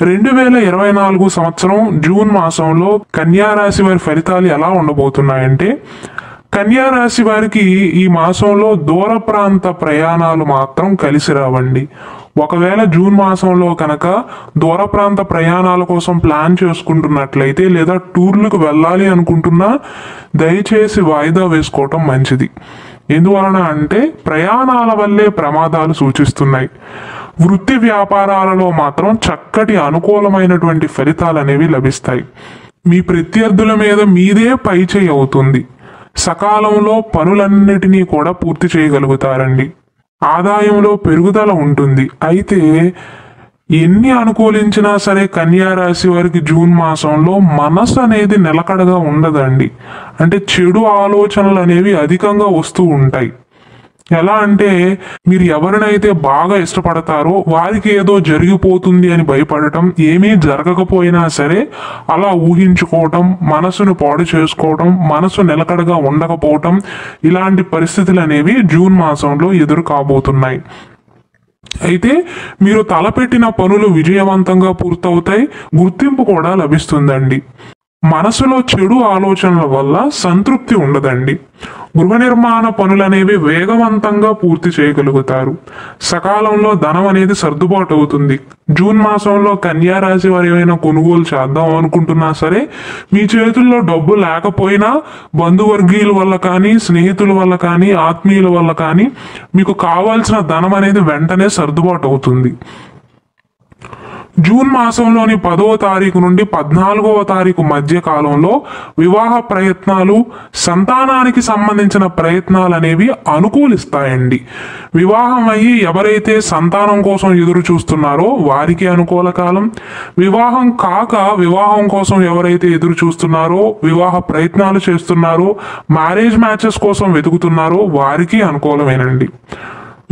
2024 సంవత్సరం జూన్ మాసంలో కన్యా రాశి వారి ఫలితాలు ఎలా ఉండబోతున్నాయంటే, కన్యా రాశి వారికి ఈ మాసంలో దూర ప్రాంత ప్రయాణాలు మాత్రం కలిసి రావండి. ఒకవేళ జూన్ మాసంలో కనుక దూర ప్రాంత ప్రయాణాల కోసం ప్లాన్ చేసుకుంటున్నట్లయితే లేదా టూర్లకు వెళ్ళాలి అనుకుంటున్నా దయచేసి వాయిదా వేసుకోవటం మంచిది. ఎందువలన అంటే ప్రయాణాల వల్లే ప్రమాదాలు సూచిస్తున్నాయి. వృత్తి వ్యాపారాలలో మాత్రం చక్కటి అనుకూలమైనటువంటి ఫలితాలు అనేవి లభిస్తాయి. మీ ప్రత్యర్థుల మీద మీదే పైచేయి అవుతుంది. సకాలంలో పనులన్నిటినీ కూడా పూర్తి చేయగలుగుతారండి. ఆదాయంలో పెరుగుదల ఉంటుంది. అయితే ఎన్ని అనుకూలించినా సరే కన్యా రాశి వారికి జూన్ మాసంలో మనసు అనేది నిలకడగా ఉండదండి. అంటే చెడు ఆలోచనలు అనేవి అధికంగా వస్తూ ఉంటాయి. ఎలా అంటే మీరు ఎవరినైతే బాగా ఇష్టపడతారో వారికి ఏదో జరిగిపోతుంది అని భయపడటం, ఏమీ జరగకపోయినా సరే అలా ఊహించుకోవటం, మనసును పాడు చేసుకోవటం, మనసు నిలకడగా ఉండకపోవటం, ఇలాంటి పరిస్థితులు అనేవి జూన్ మాసంలో ఎదురు కాబోతున్నాయి. అయితే మీరు తలపెట్టిన పనులు విజయవంతంగా పూర్తవుతాయి. గుర్తింపు కూడా లభిస్తుందండి. మనసులో చెడు ఆలోచనల వల్ల సంతృప్తి ఉండదండి. గృహ నిర్మాణ పనులనేవి వేగవంతంగా పూర్తి చేయగలుగుతారు. సకాలంలో ధనం అనేది సర్దుబాటు అవుతుంది. జూన్ మాసంలో కన్యా రాశి వారు ఏమైనా కొనుగోలు చేద్దాం అనుకుంటున్నా సరే మీ చేతుల్లో డబ్బు లేకపోయినా బంధువర్గీయుల వల్ల కానీ, స్నేహితుల వల్ల కానీ, ఆత్మీయుల వల్ల కానీ మీకు కావాల్సిన ధనం అనేది వెంటనే సర్దుబాటు అవుతుంది. జూన్ మాసంలోని 10వ తారీఖు నుండి 14వ తారీఖు మధ్య కాలంలో వివాహ ప్రయత్నాలు, సంతానానికి సంబంధించిన ప్రయత్నాలు అనేవి అనుకూలిస్తాయండి. వివాహం అయ్యి ఎవరైతే సంతానం కోసం ఎదురు చూస్తున్నారో వారికి అనుకూల కాలం. వివాహం కాక వివాహం కోసం ఎవరైతే ఎదురు చూస్తున్నారో, వివాహ ప్రయత్నాలు చేస్తున్నారో, మ్యారేజ్ మ్యాచెస్ కోసం వెతుకుతున్నారో వారికి అనుకూలమేనండి.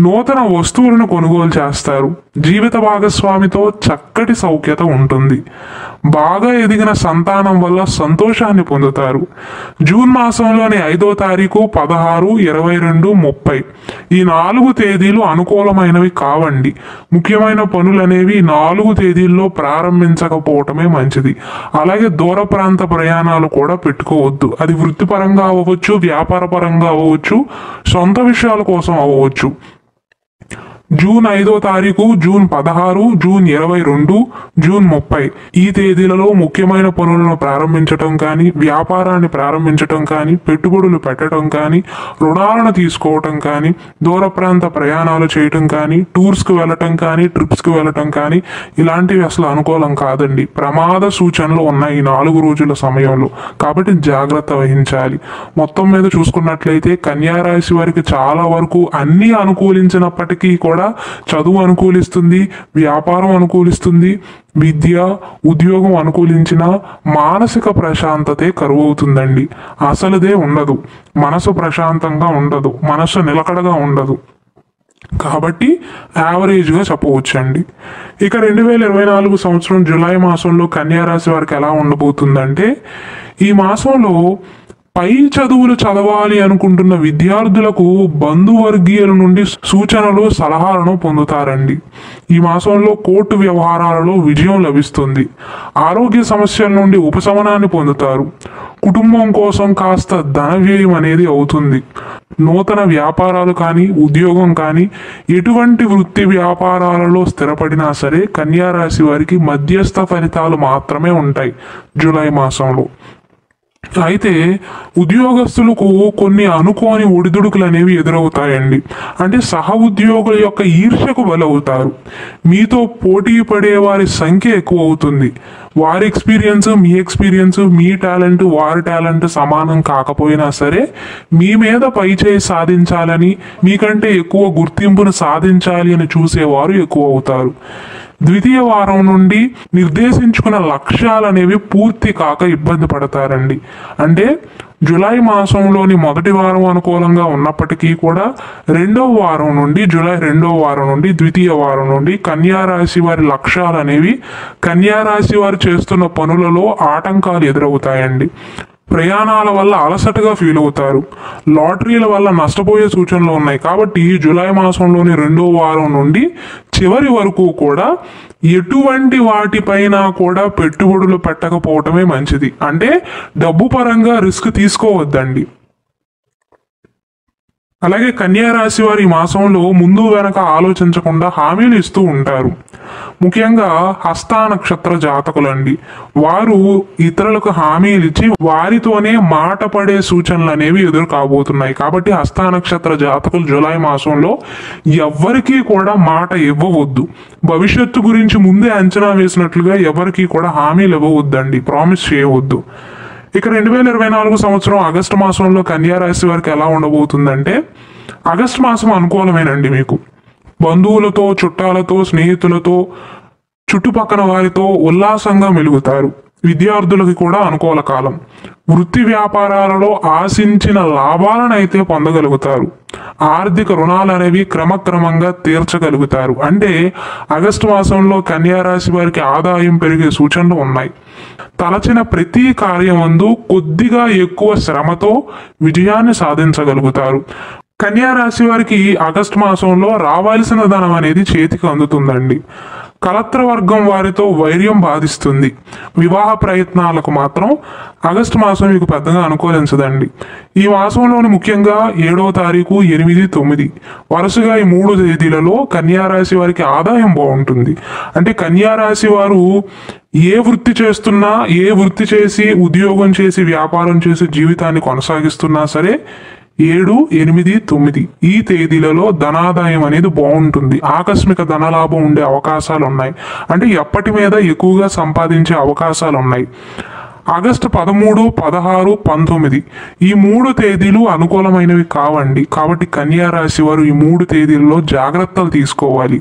నూతన వస్తువులను కొనుగోలు చేస్తారు. జీవిత భాగస్వామితో చక్కటి సౌఖ్యత ఉంటుంది. బాగా ఎదిగిన సంతానం వల్ల సంతోషాన్ని పొందుతారు. జూన్ మాసంలోని 5వ తారీఖు, 16, 22, 30 ఈ 4 తేదీలు అనుకూలమైనవి కావండి. ముఖ్యమైన పనులు అనేవి 4 తేదీల్లో ప్రారంభించకపోవటమే మంచిది. అలాగే దూర ప్రాంత ప్రయాణాలు కూడా పెట్టుకోవద్దు. అది వృత్తిపరంగా అవ్వచ్చు, వ్యాపార పరంగా అవ్వచ్చు, సొంత విషయాల కోసం అవ్వచ్చు. జూన్ 5వ తారీఖు, జూన్ 16, జూన్ 22, జూన్ 30 ఈ తేదీలలో ముఖ్యమైన పనులను ప్రారంభించటం కానీ, వ్యాపారాన్ని ప్రారంభించటం కానీ, పెట్టుబడులు పెట్టడం కానీ, రుణాలను తీసుకోవటం కానీ, దూర ప్రాంత ప్రయాణాలు చేయటం కానీ, టూర్స్కి వెళ్ళటం కానీ, ట్రిప్స్కి వెళ్ళటం కానీ ఇలాంటివి అసలు అనుకూలం కాదండి. ప్రమాద సూచనలు ఉన్నాయి ఈ 4 రోజుల సమయంలో. కాబట్టి జాగ్రత్త వహించాలి. మొత్తం మీద చూసుకున్నట్లయితే కన్యా రాశి వారికి చాలా వరకు అన్నీ అనుకూలించినప్పటికీ కూడా చదువు అనుకూలిస్తుంది, వ్యాపారం అనుకూలిస్తుంది, విద్య, ఉద్యోగం అనుకూలించిన మానసిక ప్రశాంతతే కరువు అవుతుందండి. అసలుదే ఉండదు. మనసు ప్రశాంతంగా ఉండదు, మనసు నిలకడగా ఉండదు. కాబట్టి యావరేజ్గా చెప్పవచ్చండి. ఇక 2024 సంవత్సరం జూలై మాసంలో కన్యా రాశి వారికి ఎలా ఉండబోతుందంటే, ఈ మాసంలో పై చదువులు చదవాలి అనుకుంటున్న విద్యార్థులకు బంధువర్గీయుల నుండి సూచనలు, సలహాలను పొందుతారండి. ఈ మాసంలో కోర్టు వ్యవహారాలలో విజయం లభిస్తుంది. ఆరోగ్య సమస్యల నుండి ఉపశమనాన్ని పొందుతారు. కుటుంబం కోసం కాస్త ధన వ్యయం అనేది అవుతుంది. నూతన వ్యాపారాలు కానీ, ఉద్యోగం కానీ, ఎటువంటి వృత్తి వ్యాపారాలలో స్థిరపడినా సరే కన్యా రాశి వారికి మధ్యస్థ ఫలితాలు మాత్రమే ఉంటాయి జూలై మాసంలో. అయితే ఉద్యోగస్తులకు కొన్ని అనుకోని ఒడిదుడుకులు అనేవి ఎదురవుతాయండి. అంటే సహ ఉద్యోగుల యొక్క ఈర్ష్యకు బలవుతారు. మీతో పోటీ పడే వారి సంఖ్య ఎక్కువ అవుతుంది. వారి ఎక్స్పీరియన్స్, మీ ఎక్స్పీరియన్స్, మీ టాలెంట్, వారి టాలెంట్ సమానం కాకపోయినా సరే మీ మీద పైచేయి సాధించాలని, మీకంటే ఎక్కువ గుర్తింపును సాధించాలి అని చూసేవారు ఎక్కువ అవుతారు. ద్వితీయ వారం నుండి నిర్దేశించుకున్న లక్ష్యాలు అనేవి పూర్తి కాక ఇబ్బంది పడతారండి. అంటే జూలై మాసంలోని మొదటి వారం అనుకూలంగా ఉన్నప్పటికీ కూడా జూలై 2వ వారం నుండి ద్వితీయ వారం నుండి కన్యా రాశి వారి లక్ష్యాలు అనేవి, కన్యా రాశి వారు చేస్తున్న పనులలో ఆటంకాలు ఎదురవుతాయండి. ప్రయాణాల వల్ల అలసటగా ఫీల్ అవుతారు. లాటరీల వల్ల నష్టపోయే సూచనలు ఉన్నాయి. కాబట్టి జూలై మాసంలోని 2వ వారం నుండి చివరి వరకు కూడా ఎటువంటి వాటిపైన కూడా పెట్టుబడులు పెట్టకపోవటమే మంచిది. అంటే డబ్బు పరంగా రిస్క్ తీసుకోవద్దండి. అలాగే కన్యా రాశి వారి ఈ మాసంలో ముందు వెనక ఆలోచించకుండా హామీలు ఇస్తూ ఉంటారు. ముఖ్యంగా హస్త నక్షత్ర జాతకులండి. వారు ఇతరులకు హామీలు ఇచ్చి వారితోనే మాట పడే సూచనలు అనేవి ఎదురు కాబోతున్నాయి. కాబట్టి హస్త నక్షత్ర జాతకులు జూలై మాసంలో ఎవ్వరికీ కూడా మాట ఇవ్వవద్దు. భవిష్యత్తు గురించి ముందే అంచనా వేసినట్లుగా ఎవరికీ కూడా హామీలు ఇవ్వవద్దండి, ప్రామిస్ చేయవద్దు. ఇక 2024 సంవత్సరం ఆగస్టు మాసంలో కన్యా రాశి వారికి ఎలా ఉండబోతుందంటే, ఆగస్టు మాసం అనుకూలమేనండి. మీకు బంధువులతో, చుట్టాలతో, స్నేహితులతో, చుట్టుపక్కల వారితో ఉల్లాసంగా మెలుగుతారు. విద్యార్థులకి కూడా అనుకూల కాలం. వృత్తి వ్యాపారాలలో ఆశించిన లాభాలను అయితే పొందగలుగుతారు. ఆర్థిక రుణాలు అనేవి క్రమక్రమంగా తీర్చగలుగుతారు. అంటే ఆగస్టు మాసంలో కన్యా రాశి వారికి ఆదాయం పెరిగే సూచనలు ఉన్నాయి. తలచిన ప్రతి కార్యమందు కొద్దిగా ఎక్కువ శ్రమతో విజయాన్ని సాధించగలుగుతారు. కన్యా రాశి వారికి ఆగస్టు మాసంలో రావాల్సిన ధనం అనేది చేతికి అందుతుందండి. కలత్ర వర్గం వారితో వైర్యం బాధిస్తుంది. వివాహ ప్రయత్నాలకు మాత్రం ఆగస్టు మాసం మీకు పెద్దగా అనుకూలించదండి. ఈ మాసంలోని ముఖ్యంగా 7వ తారీఖు, 8, 9 వరుసగా ఈ 3 తేదీలలో కన్యా రాశి వారికి ఆదాయం బాగుంటుంది. అంటే కన్యా రాశి వారు ఏ వృత్తి చేస్తున్నా, ఏ వృత్తి చేసి, ఉద్యోగం చేసి, వ్యాపారం చేసి జీవితాన్ని కొనసాగిస్తున్నా సరే 7, 8, 9 ఈ తేదీలలో ధనాదాయం అనేది బాగుంటుంది. ఆకస్మిక ధనలాభం ఉండే అవకాశాలు ఉన్నాయి. అంటే ఎప్పటి మీద ఎక్కువగా సంపాదించే అవకాశాలు ఉన్నాయి. ఆగస్టు 13, 16, 19 ఈ 3 తేదీలు అనుకూలమైనవి కావండి. కాబట్టి కన్యా రాశి వారు ఈ 3 తేదీలలో జాగ్రత్తలు తీసుకోవాలి.